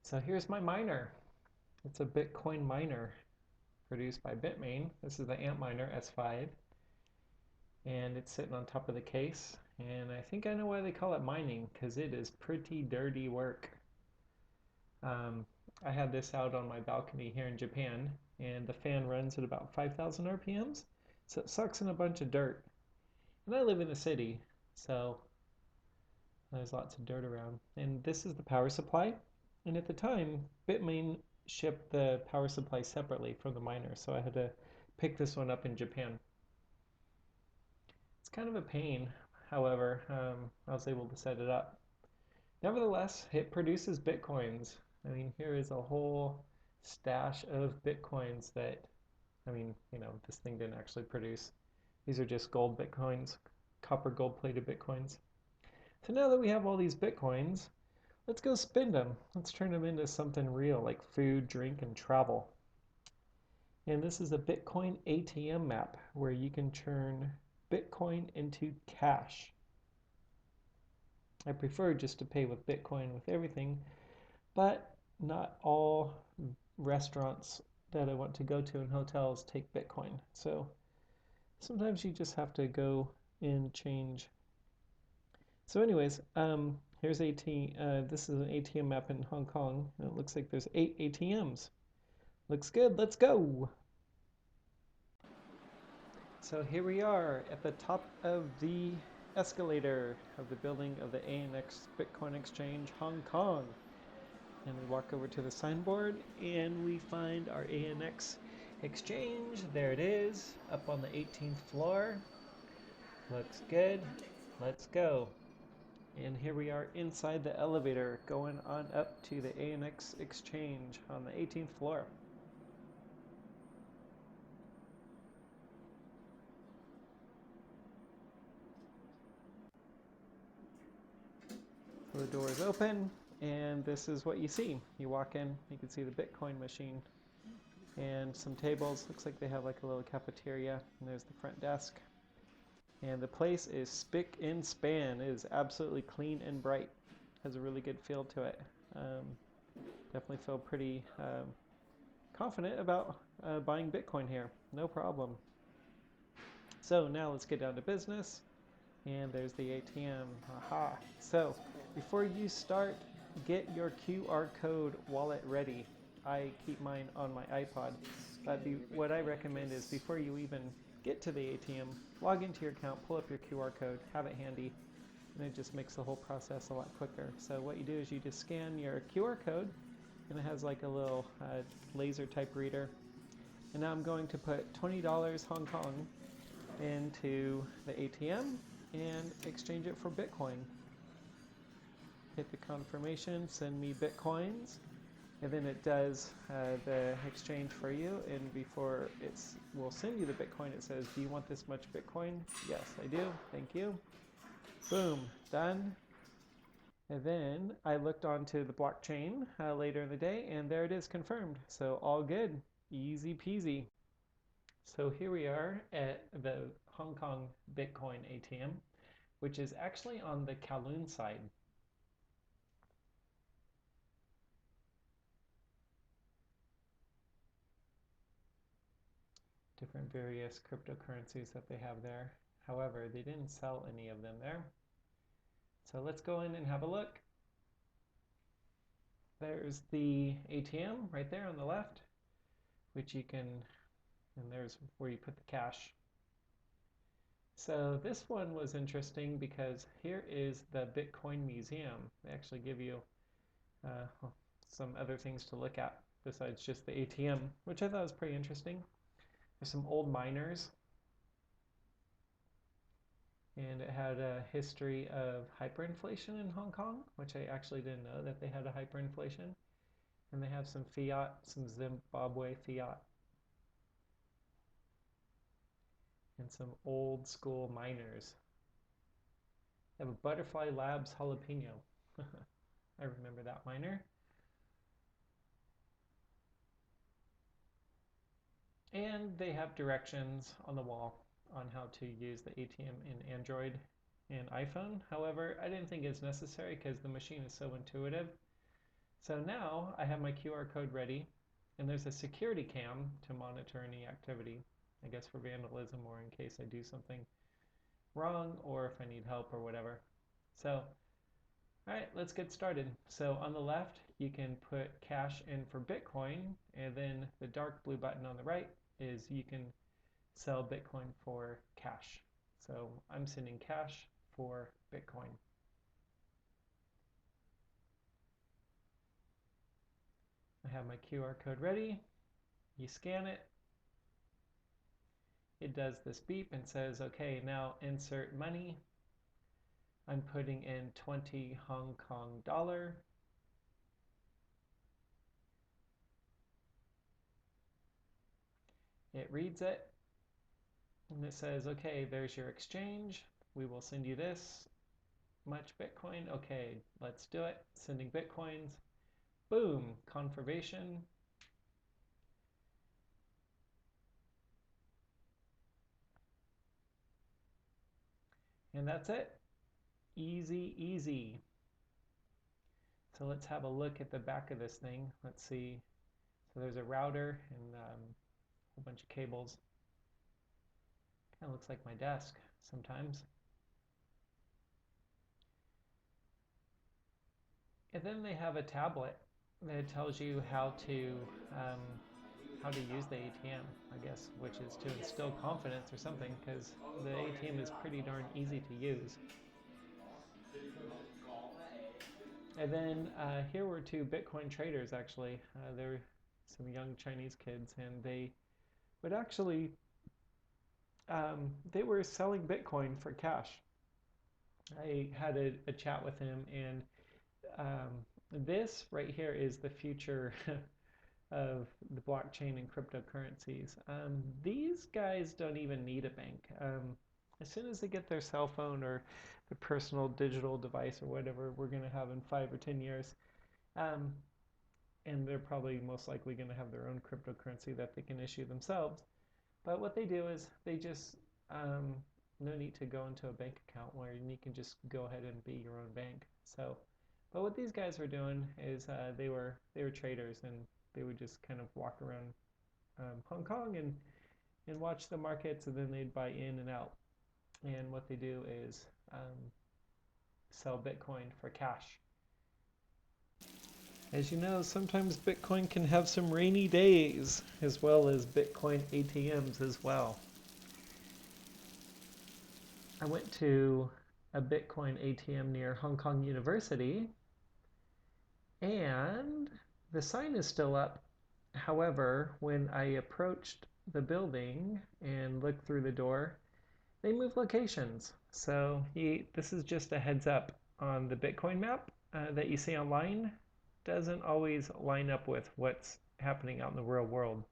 So here's my miner. It's a Bitcoin miner produced by Bitmain. This is the Antminer S5, and it's sitting on top of the case. And I think I know why they call it mining, because it is pretty dirty work. Um, I had this out on my balcony here in Japan, and the fan runs at about 5,000 RPMs, so it sucks in a bunch of dirt. And I live in the city, so there's lots of dirt around. And this is the power supply. And at the time, Bitmain shipped the power supply separately from the miner, so I had to pick this one up in Japan. It's kind of a pain, however, I was able to set it up. Nevertheless, it produces Bitcoins. I mean, here is a whole stash of Bitcoins that, this thing didn't actually produce. These are just gold Bitcoins, copper gold plated Bitcoins. So now that we have all these Bitcoins, let's go spend them. Let's turn them into something real like food, drink, and travel. And this is a Bitcoin ATM map where you can turn Bitcoin into cash. I prefer just to pay with Bitcoin with everything, but not all restaurants that I want to go to and hotels take Bitcoin. So sometimes you just have to go and change. So anyways, here's this is an ATM map in Hong Kong, and it looks like there's 8 ATMs. Looks good, let's go! So here we are at the top of the escalator of the building of the ANX Bitcoin Exchange Hong Kong. And we walk over to the signboard and we find our ANX exchange. There it is, up on the 18th floor. Looks good. Let's go. And here we are inside the elevator going on up to the ANX exchange on the 18th floor. So the door is open and this is what you see. You walk in, you can see the Bitcoin machine and some tables. Looks like they have like a little cafeteria, and there's the front desk. And the place is spick and span. It is absolutely clean and bright. Has a really good feel to it. Definitely feel pretty confident about buying Bitcoin here. No problem. So now let's get down to business. And there's the ATM. Aha. So before you start, get your QR code wallet ready. I keep mine on my iPod. But what I recommend is before you even get to the ATM, log into your account, pull up your QR code, have it handy, and it just makes the whole process a lot quicker. So what you do is you just scan your QR code, and it has like a little laser type reader. And now I'm going to put $20 Hong Kong into the ATM and exchange it for Bitcoin. Hit the confirmation, send me Bitcoins, and then it does the exchange for you. And before it will send you the Bitcoin, it says, do you want this much Bitcoin? Yes, I do. Thank you. Boom, done. And then I looked onto the blockchain later in the day, and there it is confirmed. So all good, easy peasy. So here we are at the Hong Kong Bitcoin ATM, which is actually on the Kowloon side. Different various cryptocurrencies that they have there. However, they didn't sell any of them there. So let's go in and have a look. There's the ATM right there on the left, which you can, and there's where you put the cash. So this one was interesting because here is the Bitcoin Museum. They actually give you some other things to look at besides just the ATM, which I thought was pretty interesting. There's some old miners, and it had a history of hyperinflation in Hong Kong, which I actually didn't know that they had a hyperinflation. And they have some fiat, some Zimbabwe fiat, and some old school miners. They have a Butterfly Labs jalapeno. I remember that miner. And they have directions on the wall on how to use the ATM in Android and iPhone. However, I didn't think it's necessary because the machine is so intuitive. So now I have my QR code ready, and there's a security cam to monitor any activity, I guess for vandalism or in case I do something wrong or if I need help or whatever. So, all right, let's get started. So on the left, you can put cash in for Bitcoin, and then the dark blue button on the right is you can sell Bitcoin for cash. So I'm sending cash for Bitcoin. I have my QR code ready. You scan it. It does this beep and says, okay, now insert money. I'm putting in 20 Hong Kong dollar. It reads it and it says, okay, there's your exchange. We will send you this much Bitcoin. Okay, let's do it. Sending Bitcoins. Boom, confirmation. And that's it. Easy, easy. So let's have a look at the back of this thing. Let's see. So there's a router and a whole bunch of cables. Kind of looks like my desk sometimes. And then they have a tablet that tells you how to use the ATM, I guess, which is to instill confidence or something, because the ATM is pretty darn easy to use. And then here were two Bitcoin traders, actually. They're some young Chinese kids, and they would actually, they were selling Bitcoin for cash. I had a chat with him, and this right here is the future of the blockchain and cryptocurrencies. These guys don't even need a bank. As soon as they get their cell phone or their personal digital device or whatever we're going to have in 5 or 10 years, um, and they're probably most likely going to have their own cryptocurrency that they can issue themselves. But what they do is they just no need to go into a bank account where you can just go ahead and be your own bank. So, but what these guys were doing is they were traders, and they would just kind of walk around Hong Kong and watch the markets, and then they'd buy in and out. And what they do is sell Bitcoin for cash. As you know, sometimes Bitcoin can have some rainy days, as well as Bitcoin ATMs as well. I went to a Bitcoin ATM near Hong Kong University, and the sign is still up. However, when I approached the building and looked through the door, they moved locations. So this is just a heads up on the Bitcoin map that you see online. Doesn't always line up with what's happening out in the real world.